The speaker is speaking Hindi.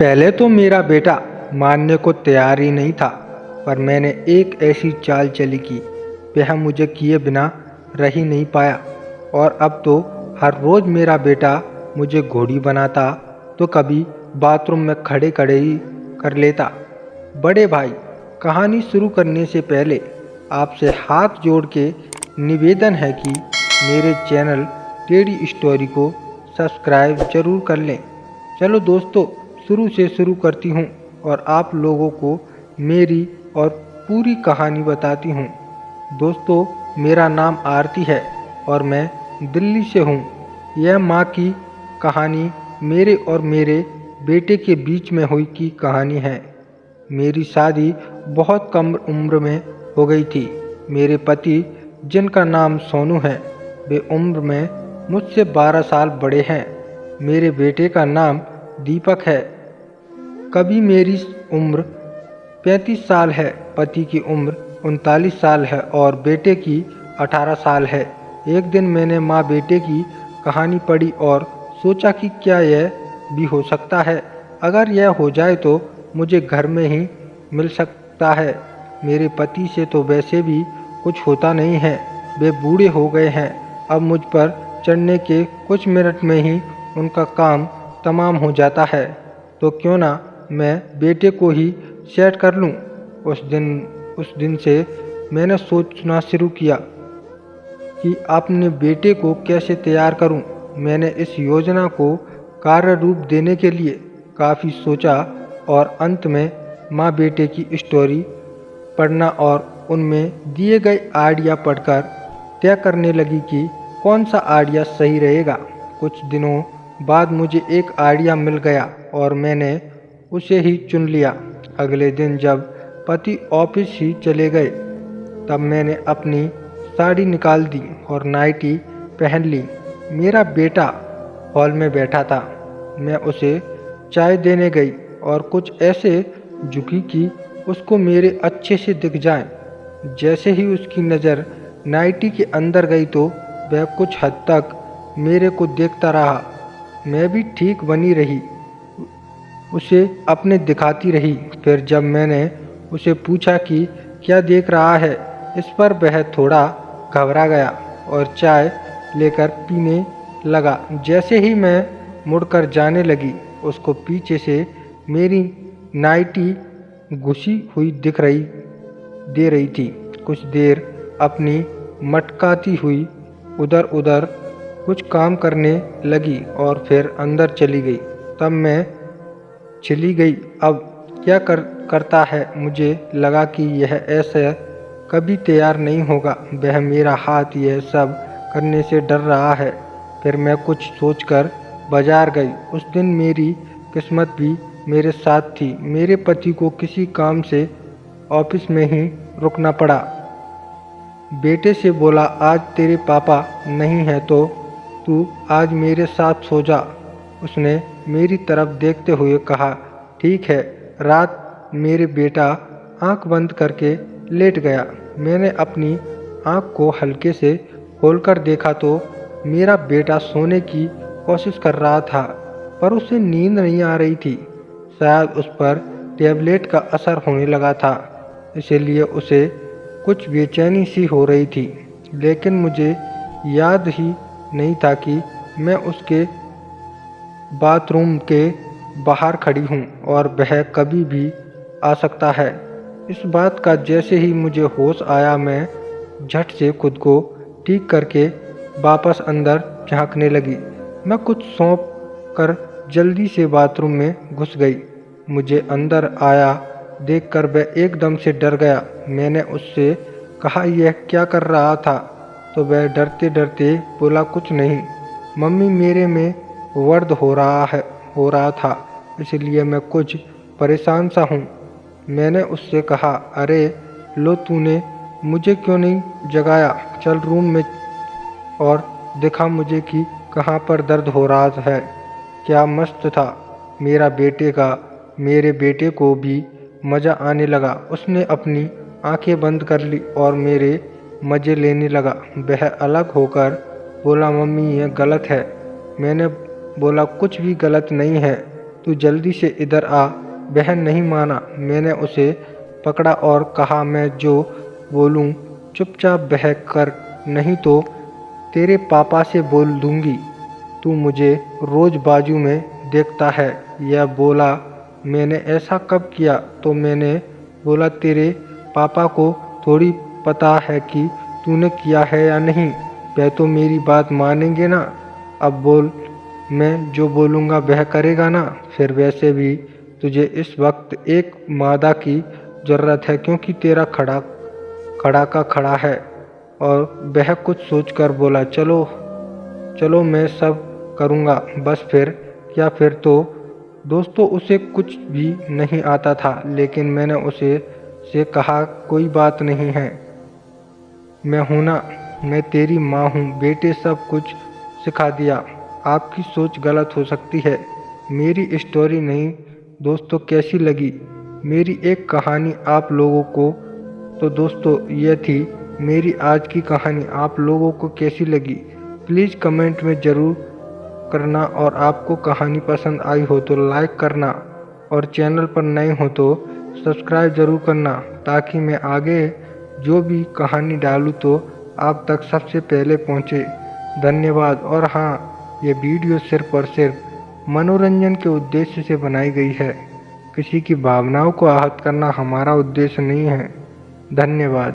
पहले तो मेरा बेटा मानने को तैयार ही नहीं था, पर मैंने एक ऐसी चाल चली कि वह मुझे किए बिना रह ही नहीं पाया। और अब तो हर रोज़ मेरा बेटा मुझे घोड़ी बनाता तो कभी बाथरूम में खड़े खड़े ही कर लेता। बड़े भाई, कहानी शुरू करने से पहले आपसे हाथ जोड़ के निवेदन है कि मेरे चैनल टेडी स्टोरी को सब्सक्राइब जरूर कर लें। चलो दोस्तों, शुरू से शुरू करती हूँ और आप लोगों को मेरी और पूरी कहानी बताती हूँ। दोस्तों, मेरा नाम आरती है और मैं दिल्ली से हूँ। यह माँ की कहानी मेरे और मेरे बेटे के बीच में हुई की कहानी है। मेरी शादी बहुत कम उम्र में हो गई थी। मेरे पति, जिनका नाम सोनू है, वे उम्र में मुझसे 12 साल बड़े हैं। मेरे बेटे का नाम दीपक है। कभी मेरी उम्र 35 साल है, पति की उम्र 39 साल है और बेटे की 18 साल है। एक दिन मैंने माँ बेटे की कहानी पढ़ी और सोचा कि क्या यह भी हो सकता है। अगर यह हो जाए तो मुझे घर में ही मिल सकता है। मेरे पति से तो वैसे भी कुछ होता नहीं है, वे बूढ़े हो गए हैं। अब मुझ पर चढ़ने के कुछ मिनट में ही उनका काम तमाम हो जाता है, तो क्यों ना मैं बेटे को ही सेट कर लूं। उस दिन से मैंने सोचना शुरू किया कि अपने बेटे को कैसे तैयार करूं। मैंने इस योजना को कार्य रूप देने के लिए काफ़ी सोचा और अंत में माँ बेटे की स्टोरी पढ़ना और उनमें दिए गए आइडिया पढ़कर तय करने लगी कि कौन सा आइडिया सही रहेगा। कुछ दिनों बाद मुझे एक आइडिया मिल गया और मैंने उसे ही चुन लिया। अगले दिन जब पति ऑफिस ही चले गए, तब मैंने अपनी साड़ी निकाल दी और नाइटी पहन ली। मेरा बेटा हॉल में बैठा था। मैं उसे चाय देने गई और कुछ ऐसे झुकी कि उसको मेरे अच्छे से दिख जाए। जैसे ही उसकी नज़र नाइटी के अंदर गई तो वह कुछ हद तक मेरे को देखता रहा। मैं भी ठीक बनी रही, उसे अपने दिखाती रही। फिर जब मैंने उसे पूछा कि क्या देख रहा है, इस पर वह थोड़ा घबरा गया और चाय लेकर पीने लगा। जैसे ही मैं मुड़कर जाने लगी, उसको पीछे से मेरी नाइटी घुसी हुई दे रही थी। कुछ देर अपनी मटकाती हुई उधर उधर कुछ काम करने लगी और फिर अंदर चली गई। तब मैं चली गई। अब क्या करता है। मुझे लगा कि यह ऐसा कभी तैयार नहीं होगा। वह मेरा हाथ यह सब करने से डर रहा है। फिर मैं कुछ सोचकर बाजार गई। उस दिन मेरी किस्मत भी मेरे साथ थी। मेरे पति को किसी काम से ऑफिस में ही रुकना पड़ा। बेटे से बोला, आज तेरे पापा नहीं है तो तू आज मेरे साथ सो जा। उसने मेरी तरफ देखते हुए कहा, ठीक है। रात मेरे बेटा आंख बंद करके लेट गया। मैंने अपनी आंख को हल्के से खोलकर देखा तो मेरा बेटा सोने की कोशिश कर रहा था, पर उसे नींद नहीं आ रही थी। शायद उस पर टैबलेट का असर होने लगा था, इसलिए उसे कुछ बेचैनी सी हो रही थी। लेकिन मुझे याद ही नहीं था कि मैं उसके बाथरूम के बाहर खड़ी हूँ और वह कभी भी आ सकता है। इस बात का जैसे ही मुझे होश आया, मैं झट से खुद को ठीक करके वापस अंदर झांकने लगी। मैं कुछ सौंप कर जल्दी से बाथरूम में घुस गई। मुझे अंदर आया देखकर वह एकदम से डर गया। मैंने उससे कहा, यह क्या कर रहा था, तो वह डरते डरते बोला, कुछ नहीं मम्मी, मेरे में दर्द हो रहा था, इसलिए मैं कुछ परेशान सा हूँ। मैंने उससे कहा, अरे लो, तूने मुझे क्यों नहीं जगाया। चल रूम में और दिखा मुझे कि कहाँ पर दर्द हो रहा है। क्या मस्त था। मेरे बेटे को भी मज़ा आने लगा। उसने अपनी आंखें बंद कर ली और मेरे मज़े लेने लगा। वह अलग होकर बोला, मम्मी यह गलत है। मैंने बोला, कुछ भी गलत नहीं है, तू जल्दी से इधर आ। बहन नहीं माना। मैंने उसे पकड़ा और कहा, मैं जो बोलूं चुपचाप बहक कर, नहीं तो तेरे पापा से बोल दूंगी। तू मुझे रोज बाजू में देखता है। यह बोला। मैंने ऐसा कब किया? तो मैंने बोला, तेरे पापा को थोड़ी पता है कि तूने किया है या नहीं। वह तो मेरी बात मानेंगे ना। अब बोल, मैं जो बोलूँगा वह करेगा ना। फिर वैसे भी तुझे इस वक्त एक मादा की ज़रूरत है, क्योंकि तेरा खड़ा का खड़ा है। और वह कुछ सोचकर बोला, चलो चलो मैं सब करूँगा। बस फिर क्या? फिर तो दोस्तों उसे कुछ भी नहीं आता था, लेकिन मैंने उसे से कहा, कोई बात नहीं है, मैं हूं ना, मैं तेरी माँ हूँ। बेटे सब कुछ सिखा दिया। आपकी सोच गलत हो सकती है। मेरी स्टोरी नहीं दोस्तों कैसी लगी मेरी एक कहानी आप लोगों को? तो दोस्तों यह थी मेरी आज की कहानी। आप लोगों को कैसी लगी प्लीज़ कमेंट में ज़रूर करना। और आपको कहानी पसंद आई हो तो लाइक करना, और चैनल पर नए हो तो सब्सक्राइब ज़रूर करना, ताकि मैं आगे जो भी कहानी डालूँ तो आप तक सबसे पहले पहुँचे। धन्यवाद। और हाँ, ये वीडियो सिर्फ और सिर्फ मनोरंजन के उद्देश्य से बनाई गई है। किसी की भावनाओं को आहत करना हमारा उद्देश्य नहीं है। धन्यवाद।